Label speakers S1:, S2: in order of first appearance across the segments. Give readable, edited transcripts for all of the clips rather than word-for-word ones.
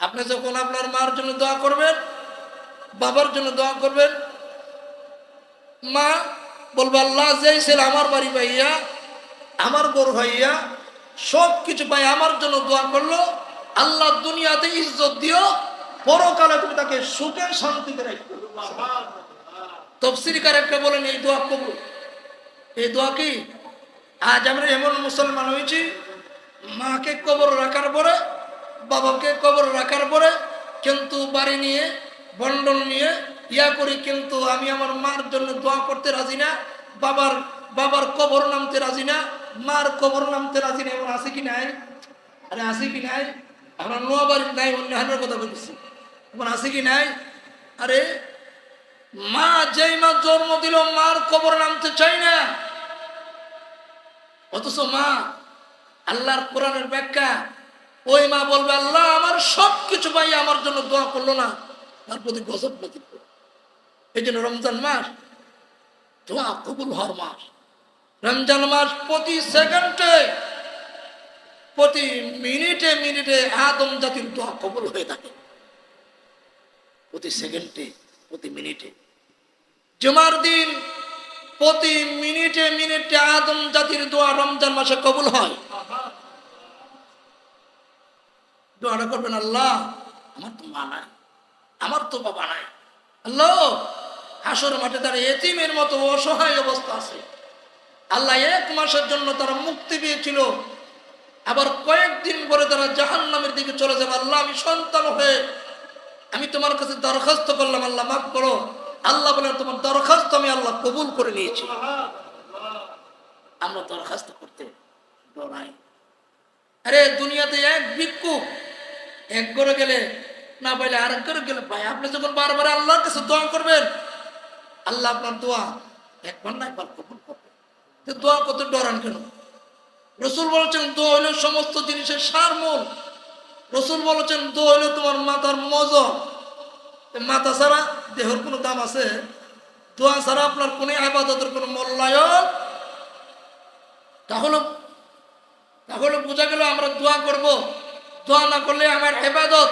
S1: আপনি যখন আপনার মার জন্য দোয়া করবেন, বাবার জন্য দোয়া করবেন, মা বলবে আল্লাহ যেই ছেলে আমার বাড়ি পাইয়া, আমার গরু ভাইয়া, সব কিছু পাই আমার জন্য দোয়া করলো, আল্লাহ দুনিয়াতে ইজ্জত দিও, পরকালে তুমি তাকে সুখে শান্তিতে রাখবে। তফসিরকার একটা বলেন এই দোয়া কবুল। এই দোয়া কি? আজ আমরা এমন মুসলমান হয়েছি, মাকে কবর রাখার পরে, বাবাকে কবর রাখার পরে কিন্তু বাড়ি নিয়ে বন্ডল নিয়ে ইয়া করি, কিন্তু আমি আমার মার জন্য দোয়া করতে রাজি না, বাবার বাবার কবর নামতে রাজি না, মার কবর নামতে রাজি না। এমন আছে কি নাই? আরে আছে কি নাই? আমরা নোয়া বাড়ি নাই, অন্য হানের কথা বলতেছি। এমন আছে কি নাই? আরে মা যেই মা জন্ম দিল, মার কবর নামতে চাই না, অথচ মা আল্লাহর কোরআনের ব্যাখ্যা, ওই মা বলবে আল্লাহ আমার সব কিছু পাই আমার জন্য দোয়া করলো না, তার প্রতি গজব নাজিল করলো। এই জন্য রমজান মাস দোয়া কবুল হওয়ার মাস। রমজান মাস প্রতি সেকেন্ডে, প্রতি মিনিটে মিনিটে আদম জাতির দোয়া কবুল হয়ে থাকে। প্রতি সেকেন্ডে, প্রতি মিনিটে। জুমার দিন প্রতি মিনিটে মিনিটে আদম জাতির দোয়া রমজান মাসে কবুল হয়। দোয়াটা করবেন আল্লাহ আমার তো মা নাই, আমার তো বাবা নাই, আল্লাহ হাসর মাঠে তারা এতিমের মতো অসহায় অবস্থা আছে, আল্লাহ 1 মাসের জন্য তারা মুক্তি পেয়েছিল, আবার কয়েকদিন পরে তারা জাহান্নামের দিকে চলে যাবে, আল্লাহ আমি সন্তান হয়ে আমি তোমার কাছে দরখাস্ত করলাম, আল্লাহ মাফ করো। আল্লাহ বলেন তোমার দরখাস্ত আমি আল্লাহ কবুল করে নিয়েছি। আমরা দরখাস্ত করতে ডরাই। আরে দুনিয়াতে এক ভিক্ষুক এক ঘরে গেলে না পাইলে আরেক ঘরে গেলে পায়। আপনি যখন বারবার আল্লাহর কাছে দোয়া করবেন, আল্লাহ আপনার দোয়া একবার না একবার কবুল করবে। দোয়া কত ডরান কেন? রসুল বলেছেন দোয়া হইল সমস্ত জিনিসের সারমূল। রসুল বলেছেন দোয়া হইল তোমার মাথার মজা। মাথা ছাড়া দেহের কোনো দাম আছে? দোয়া ছাড়া আপনার কোনো ইবাদতের কোনো মূল্যায়ন। তাহলে বোঝা গেল আমরা দোয়া করব, দোয়া না করলে আমার ইবাদত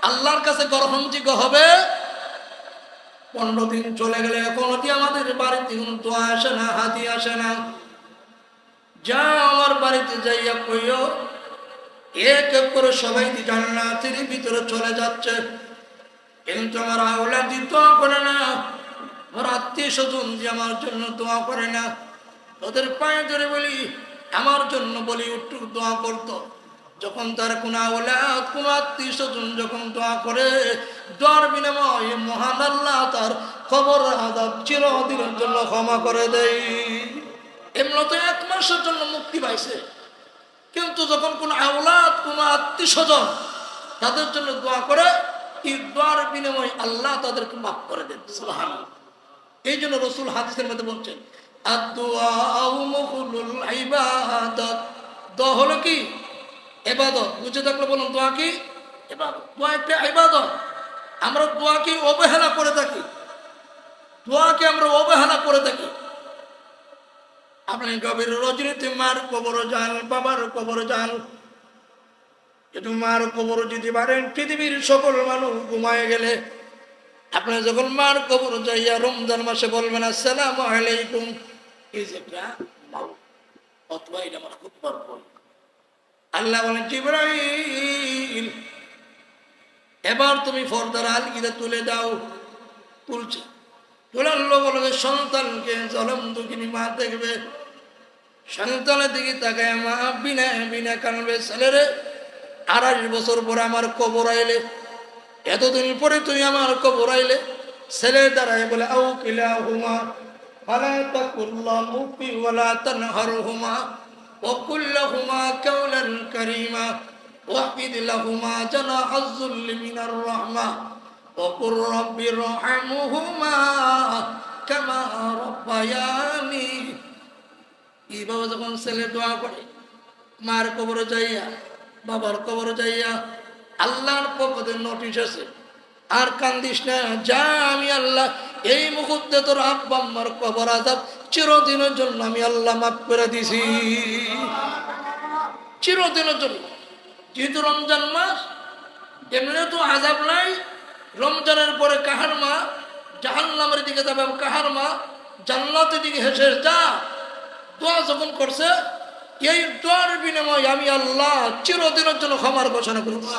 S1: আল্লাহর কাছে গ্রহণযোগ্য হবে। 15 দিন চলে গেলে এখনো কি আমাদের বাড়িতে কোনো দোয়া আসে না, হাতি আসে না? যা আমার বাড়িতে যাইয়া কইও, এক এক করে সবাই জান্নাতের ভিতরে চলে যাচ্ছে, কিন্তু আমার আওলাদি দোয়া করে না, আমার আত্মীয় স্বজন যে আমার জন্য দোয়া করে না। ওদের পায়ে ধরে বলি আমার জন্য বলি একটু দোয়া করতো। যখন তার কোন আওলাদ কোন আত্মীয় স্বজন যখন দোয়া করে, দোয়ার বিনিময়ে মহান আল্লাহ তার কবর আযাব চিরদিনের জন্য ক্ষমা করে দেয়। এমনি তো 1 মাসের জন্য মুক্তি পাইছে, কিন্তু যখন কোন আওলাদ কোন আত্মীয় স্বজন তাদের জন্য দোয়া করে, এই দোয়ার বিনিময়ে আল্লাহ তাদেরকে মাফ করে দেন। সুবহানাল্লাহ। এই জন্য রসুল হাদিসের মধ্যে বলছেন আদ-দুআউ মুখলুল ইবাদাত। দোয়া হলো কি? ইবাদত। বুঝে থাকলে বলুন দোয়া কি? ইবাদত। দোয়া একটা ইবাদত। আমরা দোয়াকে অবহেলা করে থাকি, দোয়াকে আমরা অবহেলা করে থাকি। আপনি গভীর রজনীতে মার কবর যান, বাবার কবর যান, কিন্তু মার কবর যদি পারেন, পৃথিবীর সকল মানুষ ঘুমায় গেলে আপনি যখন মার কবর যাইয়া রমজান মাসে বলবেন আসসালামু আলাইকুম, এই যে একটা মাউত, অথবা এটা আমার খুব বড়। আল্লাহ বলেন জিবরাইল এবার তুমি পর্দার আলগিদা তুলে দাও। তুলছে, তোলার লোক বলে সন্তানকে জলম দুঃখিনী মা দেখবে, সন্তানের দিকে তাকায় মা বিনা বিনা কানবে, ছেলেরে 28 বছর পরে আমার কবর আইলে, এতদিন পরে তুই আমার কবর আইলে। ছেলে দাঁড়ায় বলে আউ কিলাহুমা ফালা তাকুল্লাহু ফি ওয়ালা তানহারহুমা ওয়া কুল লাহুমা কাওলান কারীমা ওয়াহফিদ লাহুমা জানাহাজ যুল্লি মিনার রাহমা ওয়া কুর রাব্বিরহামহুমা কামা রাব্বায়ানি। এইভাবে যখন ছেলে দোয়া করে, মার কবরে যাইয়া বাবার কবরে যাইয়া, আল্লাহর পক্ষ থেকে নোটিশ আছে, আর কান্দিস না, যা আমি আল্লাহ এই মুহূর্তে তোর আব্বা আম্মার কবর আযাব চিরদিনের জন্য আমি আল্লাহ মাফ করে দিছি, চিরদিনের জন্য। যেহেতু রমজান মাস, এমনিও তো আযাব নাই। রমজানের পরে কাহার মা জাহান্নামের দিকে যাবে, কাহার মা জান্নাতের দিকে হেসে যা দোয়া যখন করছে, এই দোয়ার বিনিময়ে আমি আল্লাহ চিরদিনের জন্য ক্ষমার ঘোষণা করেছি।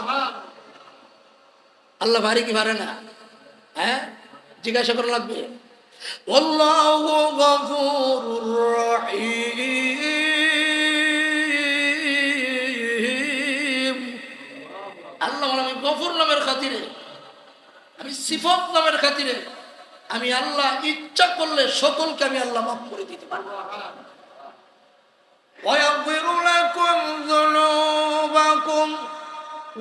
S1: আল্লাহ ভারী কি ভারে না? হ্যাঁ, জিজ্ঞাসা করা লাগবে। আল্লাহু গফুরুর রহিম। আল্লাহ বলে আমি গফুর নামের খাতিরে, আমি সিফত নামের খাতিরে আমি আল্লাহ ইচ্ছা করলে সকলকে আমি আল্লাহ মাফ করে দিতে পারবো। ويغفر لكم ذنوبكم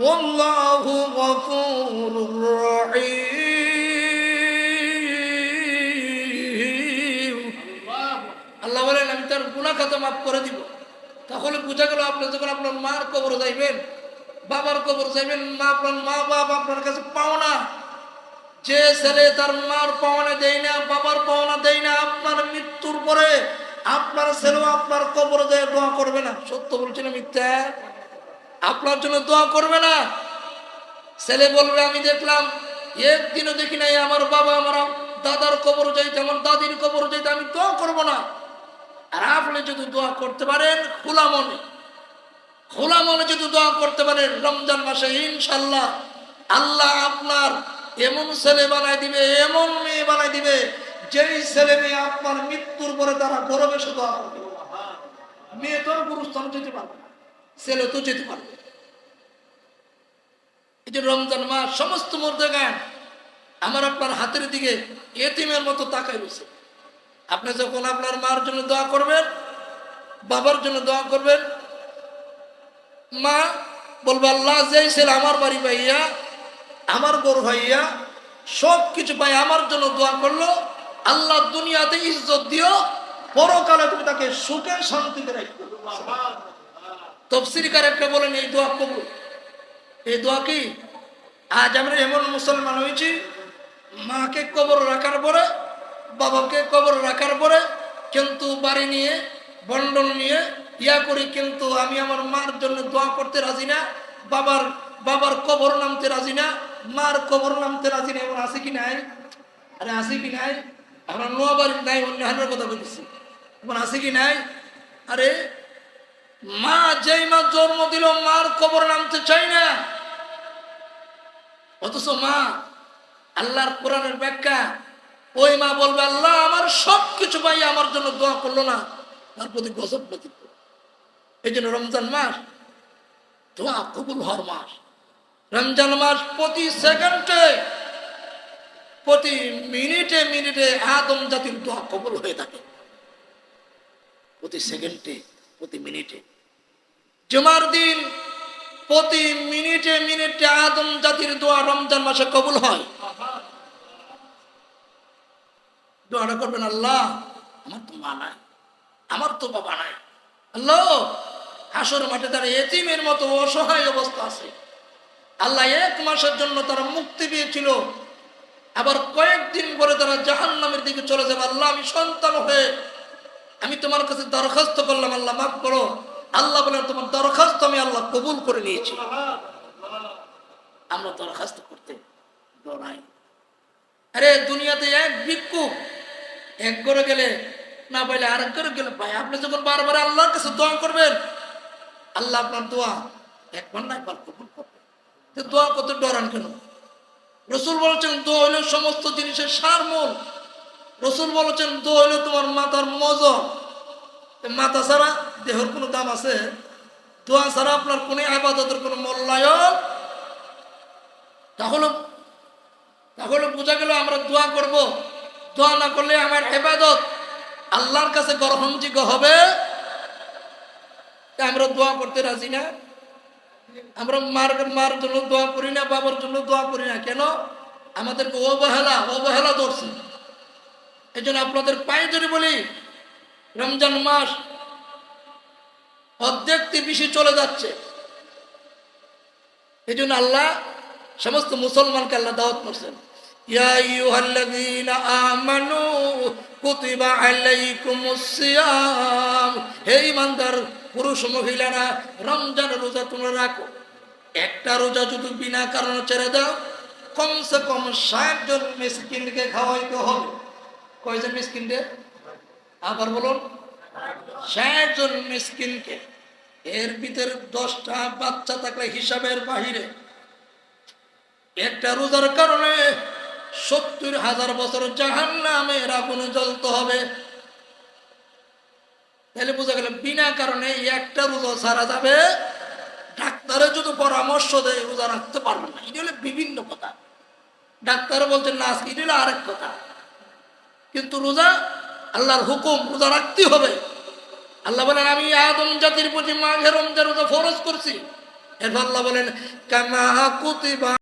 S1: والله غفور رحيم। আল্লাহ বলেন আমি তার গুনাহ খাতা মাফ করে দিব। তাহলে বোঝা গেল আপনি যখন আপনার মার কবর যাইবেন, বাবার কবর যাইবেন, আপনার মা বাবা আপনার কাছে পাওনা, যে ছেলে তার মার পাওনা দেয় না, বাবার পাওনা দেয় না, আপনার মৃত্যুর পরে আপনার ছেলেও আপনার কবরে যায় দোয়া করবে না। সত্য বলছি না মিথ্যা? আপনার জন্য দোয়া করবে না। ছেলে বলবে আমি দেখলাম একদিনও দেখি নাই আমার বাবা আমার দাদার কবর যাইতে, আমার দাদির কবর যাইতে, আমি দোয়া করব না। আর আপনি যদি দোয়া করতে পারেন খোলা মনে, খোলা মনে যদি দোয়া করতে পারেন রমজান মাসে, ইনশাল্লাহ আল্লাহ আপনার এমন ছেলে বানাই দিবে, এমন মেয়ে বানাই দিবে, যেই ছেলে মেয়ে আপনার মৃত্যুর পরে তারা গৌরবে শুধু করবে। মেয়ে তোর গুরুস্থান যেতে পারবে না, ছেলে তো যেতে পারবে। এই যে রমজান মাস সমস্ত মধ্যে গান আমার আপনার হাতের দিকে এতিমের মতো তাকাই রয়েছে। আপনি যখন আপনার মার জন্য দোয়া করবেন, বাবার জন্য দোয়া করবেন, মা বলবে আল্লাহ যেই ছেলে আমার বাড়ি পাইয়া, আমার গরু ভাইয়া, সব কিছু পাই আমার জন্য দোয়া করলো, আল্লাহ দুনিয়াতে ইজ্জত দিও, পরকালে তুমি তাকে সুখে শান্তিতে রাখো। তাফসীরকার একটা বলেন এই দোয়া কবুল। এই দোয়া কি? আজ আমরা এমন মুসলমান হয়েছি, মাকে কবর রাখার পরে, বাবাকে কবর রাখার পরে কিন্তু বাড়ি নিয়ে বন্ডল নিয়ে ইয়া করি, কিন্তু আমি আমার মার জন্য দোয়া করতে রাজি না, বাবার কবর নামতে রাজি না, মার কবর নামতে রাজি না। এমন আছে কি নাই? আরে আছে কি নাই? আমরা নোয়া বাড়ি নাই, অন্য হানের কথা বলছি, এমন আছে কি নাই? আরে মা যেই মা জন্ম দিল মার কবর নামতে চাই না, অথচ মা আল্লাহর কোরআনের ব্যাখ্যা, ওই মা বলবে আল্লাহ আমার সব কিছু পাই আমার জন্য দোয়া করলো না, তার প্রতি গজব ব্যতীত। এই জন্য রমজান মাস দোয়া কবুল হওয়ার মাস। রমজান মাস প্রতি সেকেন্ডে, প্রতি মিনিটে মিনিটে আদম জাতির দোয়া কবুল হয়ে থাকে। প্রতি সেকেন্ডে, প্রতি মিনিটে। জুমার দিন প্রতি মিনিটে মিনিটে আদম জাতির দোয়া রমজান মাসে কবুল হয়। দোয়াটা করবেন আল্লাহ আমার তো মা নাই, আমার তো বাবা নাই, আল্লাহ হাসর মাঠে তারা এতিমের মতো অসহায় অবস্থা আছে, আল্লাহ এক মাসের জন্য তারা মুক্তি পেয়েছিল, আবার কয়েকদিন পরে তারা জাহান্নামের দিকে চলে যাবে, আল্লাহ আমি সন্তান হয়ে আমি তোমার কাছে দরখাস্ত করলাম, আল্লাহ মাফ করো। আল্লাহ বলেন তোমার দরখাস্ত আমি আল্লাহ কবুল করে নিয়েছি। আমরা দরখাস্ত করতে ডরাই। আরে দুনিয়াতে এক ভিক্ষুক এক করে গেলে না পাইলে আরেক করে গেলে পাই। আপনি যখন বারবার আল্লাহর কাছে দোয়া করবেন, আল্লাহ আপনার দোয়া একবার না একবার কবুল করবে। দোয়া করতে ডরান কেন? রসুল বলেছেন দোয়া হইল সমস্ত জিনিসের সারমূল। রসুল বলেছেন দোয়া হইল তোমার মাথার মজা। মাথা ছাড়া দেহের কোনো দাম আছে? দোয়া ছাড়া আপনার কোনো ইবাদতের কোনো মূল্যায়ন। তাহলে বোঝা গেল আমরা দোয়া করব, দোয়া না করলে আমার ইবাদত আল্লাহর কাছে গ্রহণযোগ্য হবে। আমরা দোয়া করতে রাজি না। আমরা মার জন্য দোয়া করি না, বাবার জন্য দোয়া করি না। কেন? আমাদেরকে অবহেলা ধরছে। এই জন্য আপনাদের পায়ে ধরে বলি, রমজান মাস অর্ধেকটি বেশি চলে যাচ্ছে। এই জন্য আল্লাহ সমস্ত মুসলমানকে আল্লাহ দাওয়াত করছেন, ইয়া আইয়ুহাল্লাযীনা আমানু কুতিবা আলাইকুমুস সিয়াম। হে ঈমানদার পুরুষ মহিলারা, রমজানের রোজা তোমরা রাখো। একটা রোজা যদি বিনা কারণে ছেড়ে দাও, কমসে কম 60 জন মিসকিনকে খাওয়াইতে হবে। কয়জন মিসকিনকে? আবার বলুন, 60 জন মিসকিনকে। এর ভিতরে 10টা বাচ্চা থাকলে হিসাবের বাহিরে। একটা রোজার কারণে 70,000 বছর জাহান্নামের আগুনে জ্বলতে হবে। তাহলে বোঝা গেল বিনা কারণে একটা রোজা ছাড়া যাবে। ডাক্তারে যদি পরামর্শ দেয় রোজা রাখতে পারবে না, এটা হলো বিভিন্ন কথা। ডাক্তার বলছেন না আজকে, এটা হলো আরেক কথা। কিন্তু রোজা আল্লাহর হুকুম, রোজা রাখতে হবে। আল্লাহ বলেন আমি আদম জাতির প্রতি মাঘে রমজান রোজা ফরজ করছি। এরপর আল্লাহ বলেন কামা কুতিবা